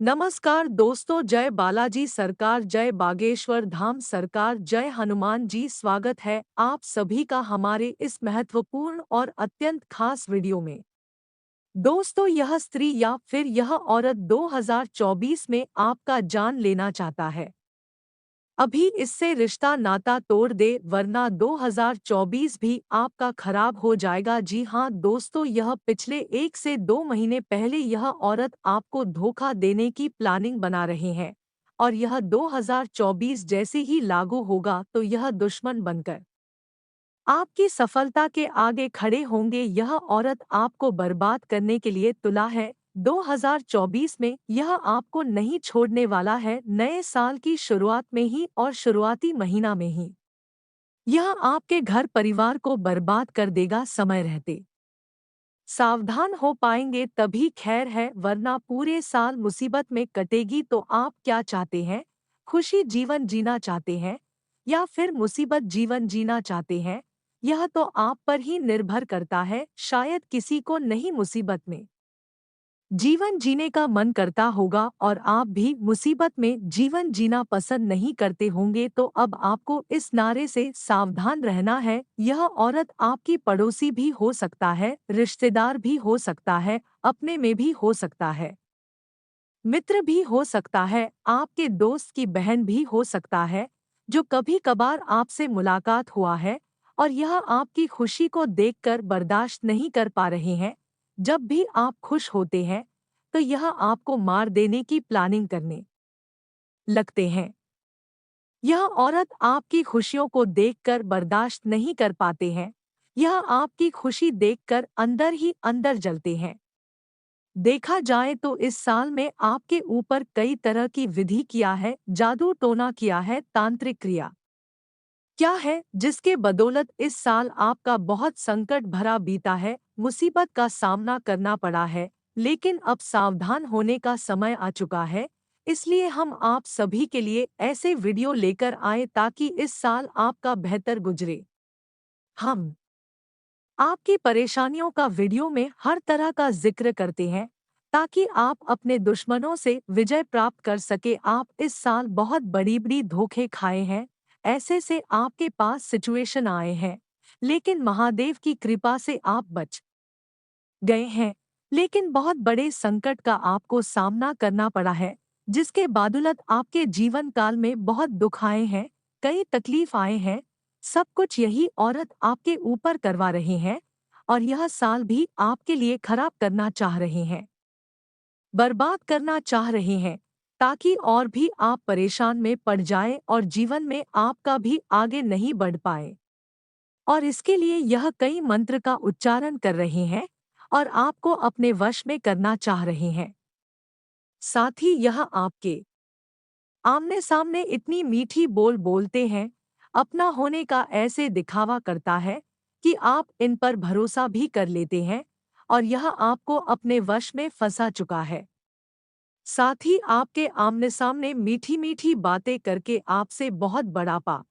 नमस्कार दोस्तों, जय बालाजी सरकार, जय बागेश्वर धाम सरकार, जय हनुमान जी। स्वागत है आप सभी का हमारे इस महत्वपूर्ण और अत्यंत खास वीडियो में। दोस्तों, यह स्त्री या फिर यह औरत 2024 में आपका जान लेना चाहता है। अभी इससे रिश्ता नाता तोड़ दे, वरना 2024 भी आपका खराब हो जाएगा। जी हाँ दोस्तों, यह पिछले 1 से 2 महीने पहले यह औरत आपको धोखा देने की प्लानिंग बना रहे हैं, और यह 2024 जैसे ही लागू होगा तो यह दुश्मन बनकर आपकी सफलता के आगे खड़े होंगे। यह औरत आपको बर्बाद करने के लिए तुला है। 2024 में यह आपको नहीं छोड़ने वाला है। नए साल की शुरुआत में ही और शुरुआती महीना में ही यह आपके घर परिवार को बर्बाद कर देगा। समय रहते सावधान हो पाएंगे तभी खैर है, वरना पूरे साल मुसीबत में कटेगी। तो आप क्या चाहते हैं? खुशी जीवन जीना चाहते हैं या फिर मुसीबत जीवन जीना चाहते हैं? यह तो आप पर ही निर्भर करता है। शायद किसी को नहीं मुसीबत में जीवन जीने का मन करता होगा और आप भी मुसीबत में जीवन जीना पसंद नहीं करते होंगे। तो अब आपको इस नारे से सावधान रहना है। यह औरत आपकी पड़ोसी भी हो सकता है, रिश्तेदार भी हो सकता है, अपने में भी हो सकता है, मित्र भी हो सकता है, आपके दोस्त की बहन भी हो सकता है, जो कभी कभार आपसे मुलाकात हुआ है और यह आपकी खुशी को देखकर बर्दाश्त नहीं कर पा रहे हैं। जब भी आप खुश होते हैं तो यह आपको मार देने की प्लानिंग करने लगते हैं। यह औरत आपकी खुशियों को देखकर बर्दाश्त नहीं कर पाते हैं। यह आपकी खुशी देखकर अंदर ही अंदर जलते हैं। देखा जाए तो इस साल में आपके ऊपर कई तरह की विधि किया है, जादू टोना किया है, तांत्रिक क्रिया क्या है, जिसके बदौलत इस साल आपका बहुत संकट भरा बीता है, मुसीबत का सामना करना पड़ा है। लेकिन अब सावधान होने का समय आ चुका है। इसलिए हम आप सभी के लिए ऐसे वीडियो लेकर आए ताकि इस साल आपका बेहतर गुजरे। हम आपकी परेशानियों का वीडियो में हर तरह का जिक्र करते हैं ताकि आप अपने दुश्मनों से विजय प्राप्त कर सके। आप इस साल बहुत बड़ी बड़ी धोखे खाए हैं, ऐसे से आपके पास सिचुएशन आए हैं, लेकिन महादेव की कृपा से आप बच गए हैं। लेकिन बहुत बड़े संकट का आपको सामना करना पड़ा है, जिसके बादुलत आपके जीवन काल में बहुत दुख आए हैं, कई तकलीफ आए हैं। सब कुछ यही औरत आपके ऊपर करवा रहे हैं, और यह साल भी आपके लिए खराब करना चाह रहे हैं, बर्बाद करना चाह रहे हैं, ताकि और भी आप परेशान में पड़ जाएं और जीवन में आपका भी आगे नहीं बढ़ पाए। और इसके लिए यह कई मंत्र का उच्चारण कर रहे हैं और आपको अपने वश में करना चाह रहे हैं। साथ ही यह आपके आमने सामने इतनी मीठी बोल बोलते हैं, अपना होने का ऐसे दिखावा करता है कि आप इन पर भरोसा भी कर लेते हैं, और यह आपको अपने वश में फंसा चुका है। साथ ही आपके आमने सामने मीठी मीठी बातें करके आपसे बहुत बड़ा पाप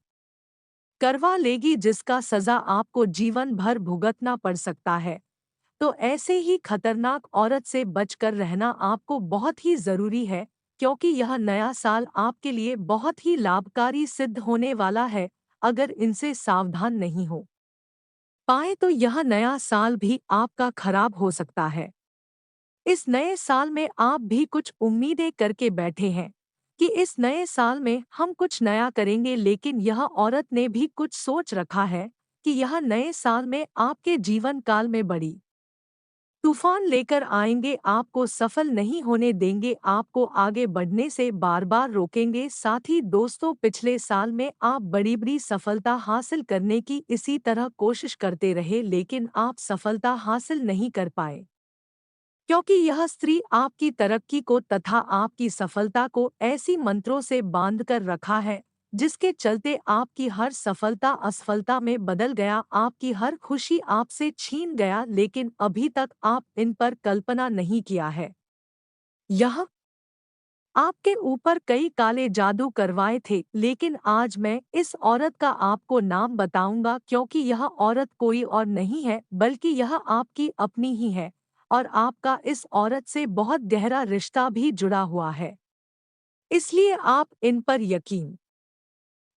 करवा लेगी, जिसका सजा आपको जीवन भर भुगतना पड़ सकता है। तो ऐसे ही खतरनाक औरत से बचकर रहना आपको बहुत ही जरूरी है, क्योंकि यह नया साल आपके लिए बहुत ही लाभकारी सिद्ध होने वाला है। अगर इनसे सावधान नहीं हो पाए तो यह नया साल भी आपका खराब हो सकता है। इस नए साल में आप भी कुछ उम्मीदें करके बैठे हैं कि इस नए साल में हम कुछ नया करेंगे, लेकिन यह औरत ने भी कुछ सोच रखा है कि यह नए साल में आपके जीवन काल में बड़ी तूफान लेकर आएंगे, आपको सफल नहीं होने देंगे, आपको आगे बढ़ने से बार बार रोकेंगे। साथ ही दोस्तों, पिछले साल में आप बड़ी बड़ी सफलता हासिल करने की इसी तरह कोशिश करते रहे, लेकिन आप सफलता हासिल नहीं कर पाए, क्योंकि यह स्त्री आपकी तरक्की को तथा आपकी सफलता को ऐसी मंत्रों से बांध कर रखा है, जिसके चलते आपकी हर सफलता असफलता में बदल गया, आपकी हर खुशी आपसे छीन गया। लेकिन अभी तक आप इन पर कल्पना नहीं किया है। यह आपके ऊपर कई काले जादू करवाए थे, लेकिन आज मैं इस औरत का आपको नाम बताऊंगा, क्योंकि यह औरत कोई और नहीं है बल्कि यह आपकी अपनी ही है। और आपका इस औरत से बहुत गहरा रिश्ता भी जुड़ा हुआ है। इसलिए आप इन पर यकीन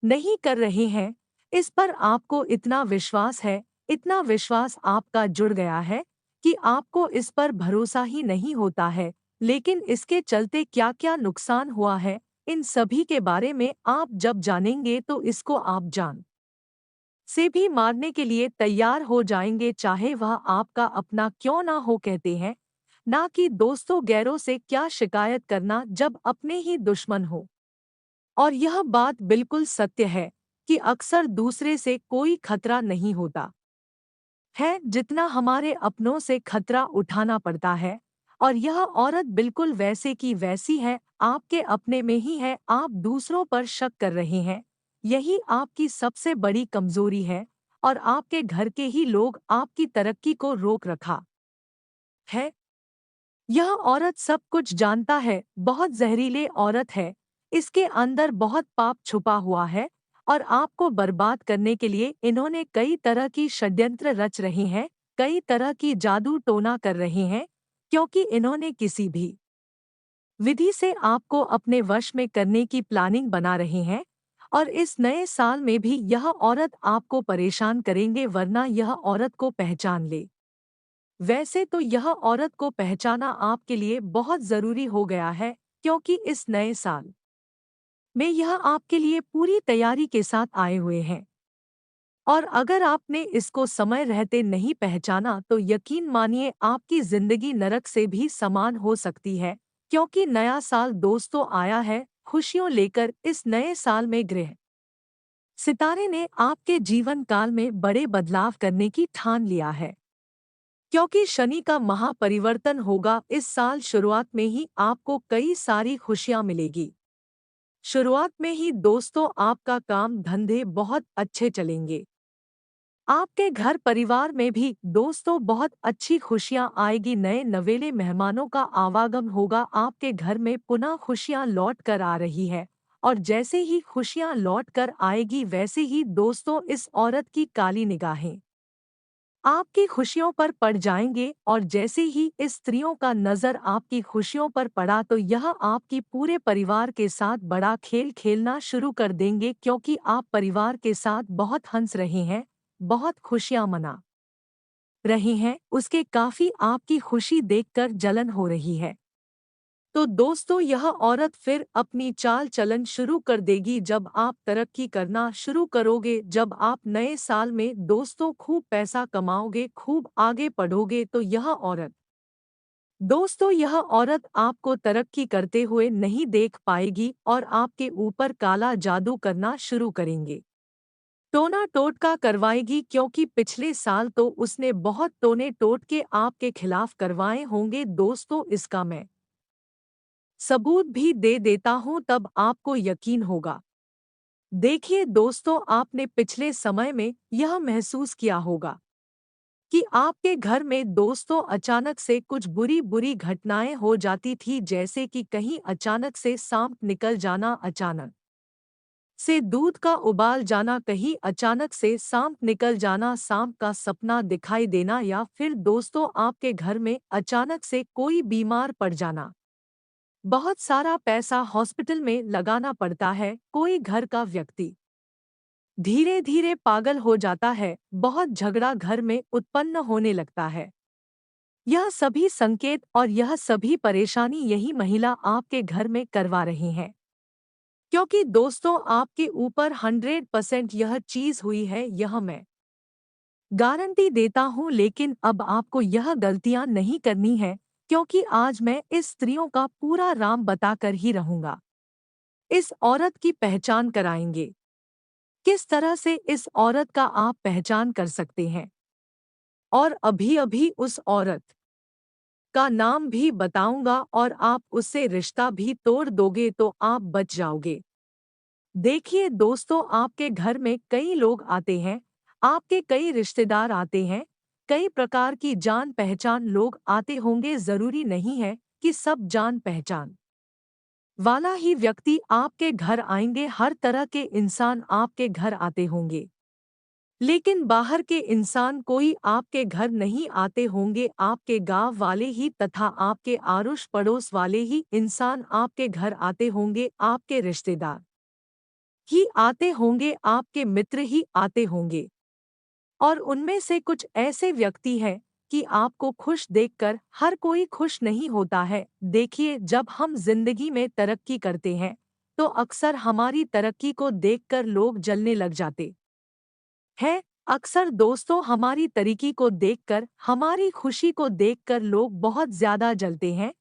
नहीं कर रहे हैं। इस पर आपको इतना विश्वास है, इतना विश्वास आपका जुड़ गया है कि आपको इस पर भरोसा ही नहीं होता है। लेकिन इसके चलते क्या-क्या नुकसान हुआ है, इन सभी के बारे में आप जब जानेंगे तो इसको आप जान से भी मारने के लिए तैयार हो जाएंगे, चाहे वह आपका अपना क्यों ना हो, कहते हैं ना कि दोस्तों गैरों से क्या शिकायत करना जब अपने ही दुश्मन हो। और यह बात बिल्कुल सत्य है कि अक्सर दूसरे से कोई खतरा नहीं होता है जितना हमारे अपनों से खतरा उठाना पड़ता है। और यह औरत बिल्कुल वैसे की वैसी है, आपके अपने में ही है, आप दूसरों पर शक कर रहे हैं। यही आपकी सबसे बड़ी कमजोरी है और आपके घर के ही लोग आपकी तरक्की को रोक रखा है। यह औरत सब कुछ जानता है, बहुत जहरीले औरत है, इसके अंदर बहुत पाप छुपा हुआ है और आपको बर्बाद करने के लिए इन्होंने कई तरह की षड्यंत्र रच रहे हैं, कई तरह की जादू टोना कर रहे हैं, क्योंकि इन्होंने किसी भी विधि से आपको अपने वश में करने की प्लानिंग बना रहे हैं। और इस नए साल में भी यह औरत आपको परेशान करेंगे, वरना यह औरत को पहचान ले। वैसे तो यह औरत को पहचाना आपके लिए बहुत ज़रूरी हो गया है, क्योंकि इस नए साल में यह आपके लिए पूरी तैयारी के साथ आए हुए हैं। और अगर आपने इसको समय रहते नहीं पहचाना तो यकीन मानिए आपकी ज़िंदगी नरक से भी समान हो सकती है, क्योंकि नया साल दोस्तों आया है खुशियों लेकर। इस नए साल में ग्रह सितारे ने आपके जीवन काल में बड़े बदलाव करने की ठान लिया है, क्योंकि शनि का महापरिवर्तन होगा इस साल। शुरुआत में ही आपको कई सारी खुशियां मिलेगी। शुरुआत में ही दोस्तों आपका काम धंधे बहुत अच्छे चलेंगे। आपके घर परिवार में भी दोस्तों बहुत अच्छी खुशियां आएगी, नए नवेले मेहमानों का आवागमन होगा आपके घर में, पुनः खुशियां लौट कर आ रही है। और जैसे ही खुशियां लौट कर आएगी वैसे ही दोस्तों इस औरत की काली निगाहें आपकी खुशियों पर पड़ जाएंगे। और जैसे ही इस स्त्रियों का नजर आपकी खुशियों पर पड़ा तो यह आपकी पूरे परिवार के साथ बड़ा खेल खेलना शुरू कर देंगे, क्योंकि आप परिवार के साथ बहुत हंस रहे हैं, बहुत खुशियां मना रहे हैं। उसके काफी आपकी खुशी देखकर जलन हो रही है। तो दोस्तों यह औरत फिर अपनी चाल चलन शुरू कर देगी जब आप तरक्की करना शुरू करोगे, जब आप नए साल में दोस्तों खूब पैसा कमाओगे, खूब आगे बढ़ोगे, तो यह औरत आपको तरक्की करते हुए नहीं देख पाएगी और आपके ऊपर काला जादू करना शुरू करेंगे, टोना टोटका करवाएगी, क्योंकि पिछले साल तो उसने बहुत टोने टोटके आपके खिलाफ करवाए होंगे दोस्तों। इसका मैं सबूत भी दे देता हूं, तब आपको यकीन होगा। देखिए दोस्तों, आपने पिछले समय में यह महसूस किया होगा कि आपके घर में दोस्तों अचानक से कुछ बुरी बुरी घटनाएं हो जाती थी, जैसे कि कहीं अचानक से सांप निकल जाना, अचानक से दूध का उबाल जाना, कहीं अचानक से सांप निकल जाना, सांप का सपना दिखाई देना, या फिर दोस्तों आपके घर में अचानक से कोई बीमार पड़ जाना, बहुत सारा पैसा हॉस्पिटल में लगाना पड़ता है, कोई घर का व्यक्ति धीरे धीरे पागल हो जाता है, बहुत झगड़ा घर में उत्पन्न होने लगता है। यह सभी संकेत और यह सभी परेशानी यही महिला आपके घर में करवा रही है, क्योंकि दोस्तों आपके ऊपर 100% यह चीज हुई है, यह मैं गारंटी देता हूँ। लेकिन अब आपको यह गलतियां नहीं करनी है, क्योंकि आज मैं इस स्त्रियों का पूरा राम बताकर ही रहूंगा। इस औरत की पहचान कराएंगे, किस तरह से इस औरत का आप पहचान कर सकते हैं, और अभी अभी उस औरत का नाम भी बताऊंगा और आप उससे रिश्ता भी तोड़ दोगे तो आप बच जाओगे। देखिए दोस्तों, आपके घर में कई लोग आते हैं, आपके कई रिश्तेदार आते हैं, कई प्रकार की जान पहचान लोग आते होंगे, जरूरी नहीं है कि सब जान पहचान वाला ही व्यक्ति आपके घर आएंगे, हर तरह के इंसान आपके घर आते होंगे। लेकिन बाहर के इंसान कोई आपके घर नहीं आते होंगे, आपके गांव वाले ही तथा आपके आरुष पड़ोस वाले ही इंसान आपके घर आते होंगे, आपके रिश्तेदार ही आते होंगे, आपके मित्र ही आते होंगे। और उनमें से कुछ ऐसे व्यक्ति हैं कि आपको खुश देखकर हर कोई खुश नहीं होता है। देखिए, जब हम जिंदगी में तरक्की करते हैं तो अक्सर हमारी तरक्की को देखकर लोग जलने लग जाते हैं। अक्सर दोस्तों, हमारी तरक्की को देखकर, हमारी खुशी को देखकर लोग बहुत ज्यादा जलते हैं,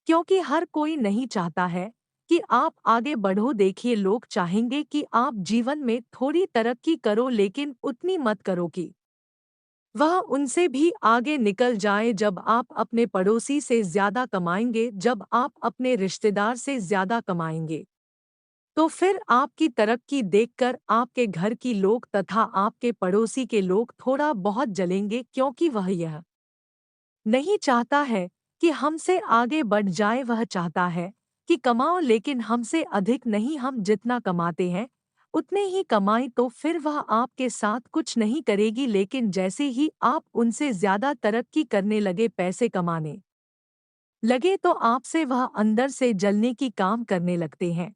क्योंकि हर कोई नहीं चाहता है कि आप आगे बढ़ो। देखिए, लोग चाहेंगे कि आप जीवन में थोड़ी तरक्की करो, लेकिन उतनी मत करो कि वह उनसे भी आगे निकल जाए। जब आप अपने पड़ोसी से ज्यादा कमाएंगे, जब आप अपने रिश्तेदार से ज्यादा कमाएंगे, तो फिर आपकी तरक्की देखकर आपके घर की लोग तथा आपके पड़ोसी के लोग थोड़ा बहुत जलेंगे, क्योंकि वह यह नहीं चाहता है कि हमसे आगे बढ़ जाए। वह चाहता है कि कमाओ, लेकिन हमसे अधिक नहीं। हम जितना कमाते हैं उतने ही कमाई, तो फिर वह आपके साथ कुछ नहीं करेगी। लेकिन जैसे ही आप उनसे ज्यादा तरक्की करने लगे, पैसे कमाने लगे, तो आपसे वह अंदर से जलने की काम करने लगते हैं।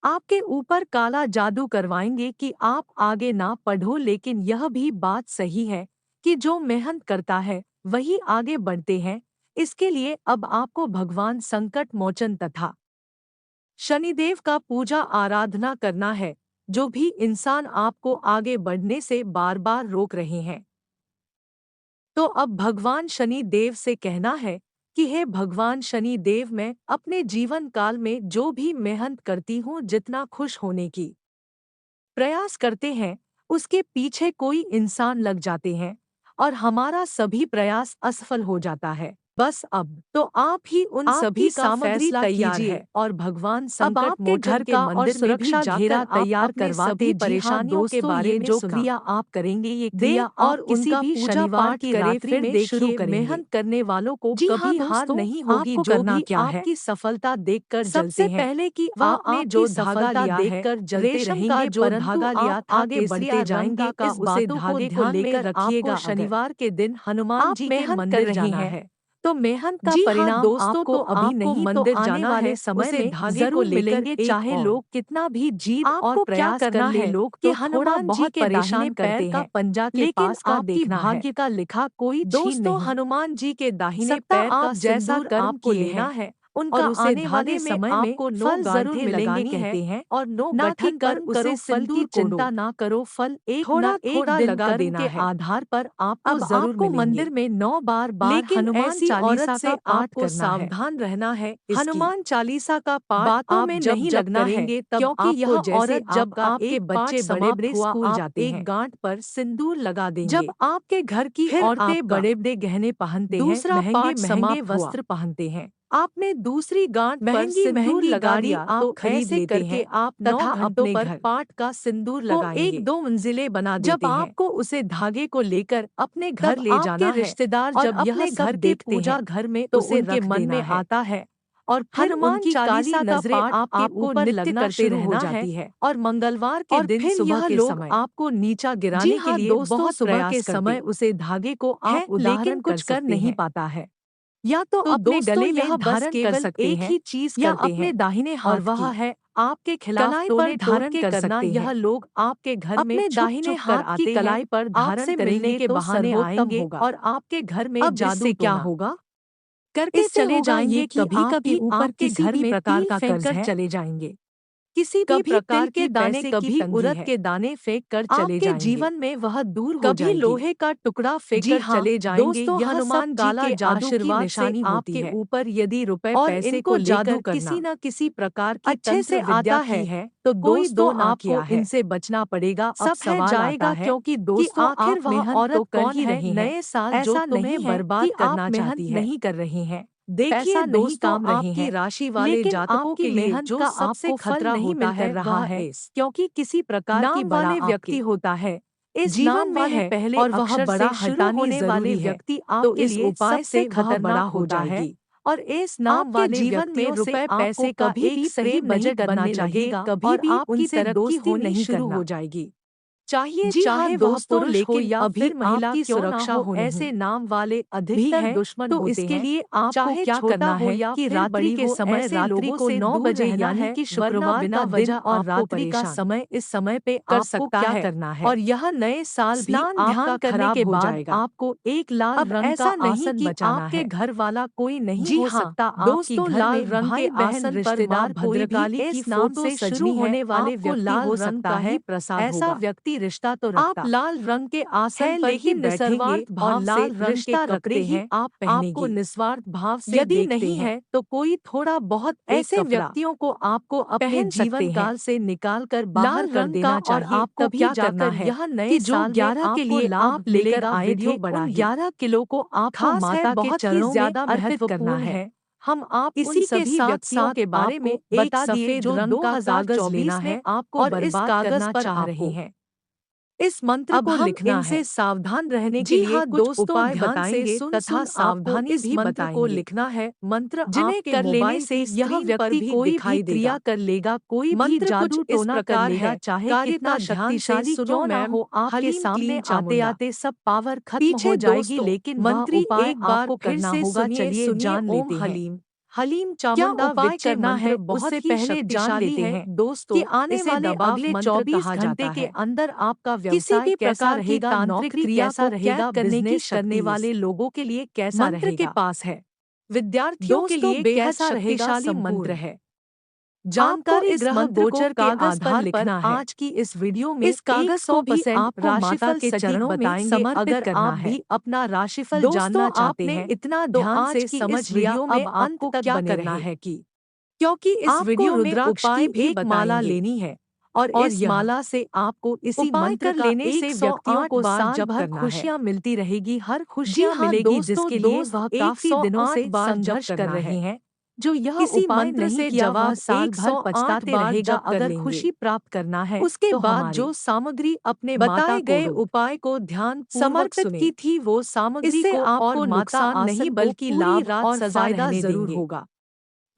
आपके ऊपर काला जादू करवाएंगे कि आप आगे ना बढ़ो। लेकिन यह भी बात सही है कि जो मेहनत करता है वही आगे बढ़ते हैं। इसके लिए अब आपको भगवान संकट मोचन तथा शनिदेव का पूजा आराधना करना है। जो भी इंसान आपको आगे बढ़ने से बार बार रोक रहे हैं, तो अब भगवान शनि देव से कहना है कि हे भगवान शनि देव, मैं अपने जीवन काल में जो भी मेहनत करती हूँ, जितना खुश होने की प्रयास करते हैं, उसके पीछे कोई इंसान लग जाते हैं और हमारा सभी प्रयास असफल हो जाता है। बस अब तो आप ही उन सभी का फैसला कीजिए और भगवान संकट मोचन के मंदिर में भी घेरा तैयार करवाते परेशानियों के बारे में जो क्रिया आप करेंगे, ये क्रिया और उनका पूजा पाठ की रात्रि में शुरू करेंगे। मेहनत करने वालों को कभी हार नहीं होगी। जो भी आपकी सफलता देखकर जलते हैं, पहले कि आपने जो धागा देखकर जलते रहेंगे, जो धागा लिया आगे बढ़ते जाएंगे। इस बातों को ध्यान में रखिएगा। शनिवार के दिन हनुमान जी के मंदिर जाना है, तो मेहनत का परिणाम दोस्तों तो अभी नहीं, मंदिर जाना है समय में धागे को मिलेंगे। चाहे लोग कितना भी जीत और प्रयास कर ले, लोग कि हनुमान जी के दाहिने पैर का पंजा के पास का देखना है। भाग्य का लिखा कोई दोस्तों, हनुमान जी के दाहिने पैर का जैसा कर्म को लेना है, उनका आने वाले समय में फल जरूर मिलेंगे कहते हैं। और नो गठन कर उसे फल की चिंता ना करो, फल एक थोड़ा थोड़ा लगा देना के आधार पर आपको जरूर मिलेंगे। मंदिर में 9 बार हनुमान चालीसा का पाठ करना है। सावधान रहना है। हनुमान चालीसा का पाठ बातों में नहीं लगना है, क्योंकि यह औरत जब आपके बच्चे बड़े बड़े स्कूल जाते हैं, एक गांठ पर सिंदूर लगा देंगे। जब आपके घर की औरतें बड़े बड़े गहने पहनते हैं, दूसरा महंगे वस्त्र पहनते हैं, आपने दूसरी गांठ पर सिंदूर लगा दिया, तो ऐसे करके आप तथा अपने पर पाठ का सिंदूर लगाएंगे, एक दो मंजिले बना देते हैं। जब आपको उसे धागे को लेकर अपने घर ले जाना है, रिश्तेदार जब यह घर देखते हैं घर में, तो उनके मन में आता है और फिर उनकी काली नजरें आपके ऊपर लगना शुरू हो जाती है। और मंगलवार के दिन सुबह के समय आपको नीचा गिराने के लिए बहुत सुबह के समय उसे धागे को आप उदाहरण कुछ कर नहीं पाता है, या तो अपने गले में धारण कर सकते हैं, एक ही चीज या अपने दाहिने हाथ, और वह है आपके खिलाफ कलाई पर धारण कर करना। यह लोग आपके घर में दाहिने हाथ की कलाई पर धारण करने के बहाने आएंगे और आपके घर में जादू क्या होगा करके चले जाएंगे। कभी कभी ऊपर के घर में प्रकार का कर्ज है, चले जाएंगे। किसी भी प्रकार के दाने, कभी उड़द के दाने फेंक कर चले जाएंगे, जीवन में वह दूर हो जाएगी। कभी लोहे का टुकड़ा फेंक कर चले जाएंगे। दोस्तों, यह हनुमान काला जादू की निशानी होती है। आपके ऊपर यदि रुपए पैसे को जादू किसी न किसी प्रकार की अच्छे से आता है, तो दोस्तों आपको इनसे बचना पड़ेगा। सब सवाल जाएगा, क्योंकि दोस्तों आखिर वह औरत कौन ही रही नए साल जो तुम्हें बर्बाद करना चाहती है, नहीं कर रहे हैं। देखिए दोस्तों, आपकी राशि वाले जातकों के लिए जो सबसे खतरा नहीं मिल रहा है, क्योंकि किसी प्रकार की वाले व्यक्ति होता है इस जीवन में है पहले, और वह बड़ा हटाने वाले व्यक्ति आपके लिए उपाय से खतरनाक हो जाएगी। और इस नाम वाले जीवन में रुपए पैसे कभी भी सही बजट बनना चाहिए, कभी भी उनसे दोस्ती नहीं शुरू हो जाएगी। चाहिए जी हाँ चाहे वह दोस्तों, पुरुष हो लेकिन या अभी फिर महिला आपकी क्यों ना सुरक्षा हो, हो ऐसे नहीं नाम वाले भी अधिकतर हैं, दुश्मन तो होते इसके हैं। लिए आपको चाहे क्या छोटा करना हो है या कि फिर रात्रि बड़ी के हो, समय ऐसे रात्रि लोगों को से 9 दूर बजे रहना यानी है, कि वरना शुक्रवार बिना का दिन वजह और आपको रात्रि का परेशान समय, इस समय पे कर आपको सकता क्या है करना है। और यह नए साल भी स्नान ध्यान आपका करने के खराब हो बाद जाएगा। आपको एक लाल अब रंग का ऐसा नहीं आसन कि बचाना आपके है। घर वाला कोई नहीं जी हो हाँ सकता, आपके दोस्तों, घर लाल में रंग के भाई बहन आसन पर माँ रिश्तेदार कोई भी भद्रकाली की इस नाम फोटो से शुरू सजनी है, होने वाले आपको व्यक्ति लाल हो रंग सकता का ही है। प्रसाद ऐसा होगा। व्यक्ति रिश्ता तो आप रखता लाल रंग के आसन है पर ही लेकिन बैठेंगे निस्वार्थ और भाव से लाल रंग के रिश्ता कपड़े रखते ही हैं, आप आपको पहनेंगे। निस्वार्थ भाव से यदि देखते नहीं हैं। है तो कोई थोड़ा बहुत एक ऐसे कपड़ा व्यक्तियों को आपको अपने पहन जीवन सकते हैं। काल से निकाल कर बाहर लाल कर रंग का, देना और चाहिए, आपको तभी क्या करना जाकर है यह नए कि जो साल में 11 के आपको लिए लाभ आप लेकर मिलेगा। आए थे वीडियो बड़ा उन ही 11 किलो को आपको खास है, माता के बहुत ही चरणों में ज्यादा अर्पित करना महत्वपूर्ण है। है। हम आप उन इसी के सभी साथ व्यक्तियों साथ के बारे में आपको एक बता दिए सफेद जो रंग का कागज लेना 2024 में है आपको और इस बर्बाद कागज करना पर चाह रहे आपको हैं। इस मंत्र अब को हम लिखना इनसे है। सावधान रहने के जी लिए हाँ कुछ दोस्तों, उपाय ध्यान से बताएंगे सुन तथा सुन आपको सावधानी इस भी मंत्र को बताएंगे, लिखना है, मंत्र जिन्हें आपके कर लेने मोबाइल से की यह स्क्रीन पर व्यक्ति भी कोई भी दिखाई क्रिया देगा। कर लेगा, कोई भी मंत्र कुछ जादू इस टोना कर प्रकार लेगा, है, चाहे कार्य कितना का ध्यान शक्ति से से सुनो क्यों ना मैम, हो, आपके हलीम सामने क्लीम आते चामुंडा। आते सब पावर खत्म पीछे हो जाएगी, दोस्तों, लेकिन वह मंत्री उपाय एक बार आपको फिर करना से होगा। सुनिए चलिए सुनिए जान ओम लेते हैं। हलीम। हलीम क्या चामुंडा उपाय विच्चे करना है मंत्र उससे बहुत ही पहले जान शक्तिशाली लेते है हैं दोस्तों। कि आने इसे वाले दबाव अगले मंत्र 24 कहा घंटे जाता के है। अंदर आपका किसी व्यवसाय भी कैसा प्रकार की रहेगा, तांत्रिक नौकरी क्रिया कैसा को कैद रहेगा, करने की बिजनेस करने शक्ति वाले लोगों के लिए कैसा मंत्र के रहेगा, पास है। विद्यार्थियों के दोस्तों लिए बेहद कैसा रहेगा, शक्तिशाली मंत्र संपूर्ण। है। आपको जानकारी इस ग्रह मंत्र को गोचर के कागज पर आधार पर लिखना है। आज की इस वीडियो में इस कागज को भी 100% आपको माता राशिफल के सटीक चरणों में बताएंगे। समर्पित अगर करना आप है। भी अपना राशिफल दोस्तों, जानना चाहते आपने हैं इतना तो ध्यान आज से की समझ इस लिया, वीडियो में अब अंत आपको तक क्या बने करना रहे, है कि क्योंकि इस आपको वीडियो में रुद्राक्ष उपाय की भी एक माला बताएंगे लेनी है और और इस यह माला से आपको इसी उपाय मंत्र कर का लेने से व्यक्तियों 108 को बार साल जप भर करना है। खुशियां मिलती रहेगी, हर जी खुशियां हाँ मिलेगी, दोस्तों, जिसके लिए दोस्त वह काफी दिनों 108 से बार जप संघर्ष कर करना है। रहे हैं। जो यह किसी उपाय मंत्र नहीं से किया वह जवाब साल भर 108 पछताते बार रहेगा। जप कर अगर लेंगे। खुशी प्राप्त करना है उसके तो बाद हमारी जो सामग्री अपने माता बताए को गए उपाय को ध्यान पूर्वक समर्पित सुने। की थी, वो सामग्री इससे को और आपको माता नुकसान नहीं आसन को बल्कि पूरी लाभ रात और सजा फायदा रहने जरूर देंगे। होगा।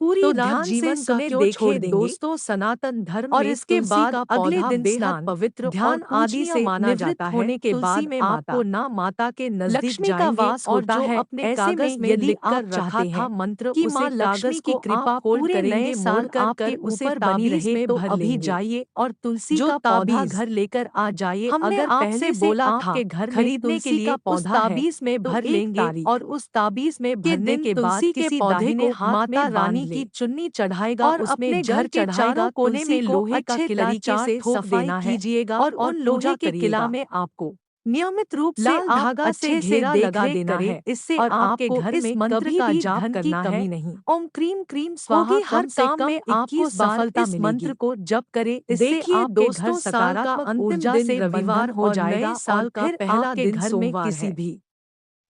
पूरी तो रात ध्यान से जीवन का सुने, क्यों छोड़ देखिए देंगे। दोस्तों, सनातन धर्म और में इसके तुलसी बाद का अगले पौधा दिन बेहद स्नान, पवित्र और ध्यान आदि पूजनीय से माना जाता निवृत्त है। होने के तुलसी बाद में आपको माता ना माता के नजदीक लक्ष्मी का जाएंगे वास और होता जो है। अपने ऐसे कागज में में यदि लिख आप कर रखा चाहते था हैं मंत्र, कि उसे माँ लक्ष्मी कागज की को आप कृपा होल्ड पूरे नए करेंगे, साल मोड़ कर आपके कर उसे ऊपर बनी ताबीज रहे में तो भर अभी लेंगे। जाइए और तुलसी जो का पौधा ताबीज घर लेकर आ जाइए। हमने अगर आपसे पहले से बोला था आपके घर में खरीदने के तुलसी का लिए, उस पौधा है ताबीज में तो भर एक लेंगे तारीख और उस ताबीज में के भरने दिन के बाद तुलसी के किसी पौधे दाहिने को हाथ माता में बांध रानी ले की चुन्नी चढ़ाएगा, और उसमें अपने जल घर के चढ़ाएगा। चारों कोने तुलसी में को लोहे का अच्छे किला तरीके चार से ठोक सफाई देना है कीजिएगा और और उन पूजा लोहे के किला करिएगा। में आपको नियमित रूप से लाल आप धागा से अच्छे से घेरा लगा देखरेख देना करें, है, इससे और आपके आपको घर इस में मंत्र कभी का भी जाप धन की करना कमी है। नहीं ओम क्रीम क्रीम स्वाहा, होगी। हर कम से काम कम में 21 आपको बार सफलता इस मंत्र मिलेगी। को जप करें। इससे देखिए आपके घर दोस्तों, साल का सकारात्मक अंतिम ऊर्जा दिन से रविवार बंधन हो और नए जाएगा और साल का फिर पहला आपके दिन घर में सोमवार किसी है। भी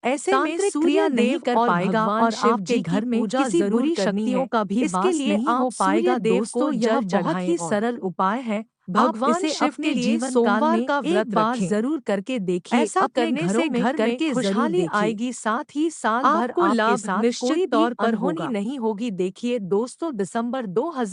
ऐसे में तांत्रिक सूर्य क्रिया नहीं देव कर और पाएगा भगवान और शिव आपके जी की घर में पूजा किसी जरूर बुरी करनी शक्तियों है। का भी इसके वास लिए नहीं आप हो सूर्य पाएगा। देव को दोस्तों यह जल बहुत ही चढ़ाएं और सरल उपाय है, आप भगवान इसे शिव अपने के लिए जीवन काल सोमवार में का एक व्रत बार रखें। जरूर करके देखिए। ऐसा अपने करने घरों से में घर में करके जरूर खुशहाली देखिए, आएगी, साथ ही साल भर आपको आपके लाभ साथ निश्चित कोई भी तौर पर अनहोनी होगा। नहीं होगी। देखिए दोस्तों, दिसंबर 2000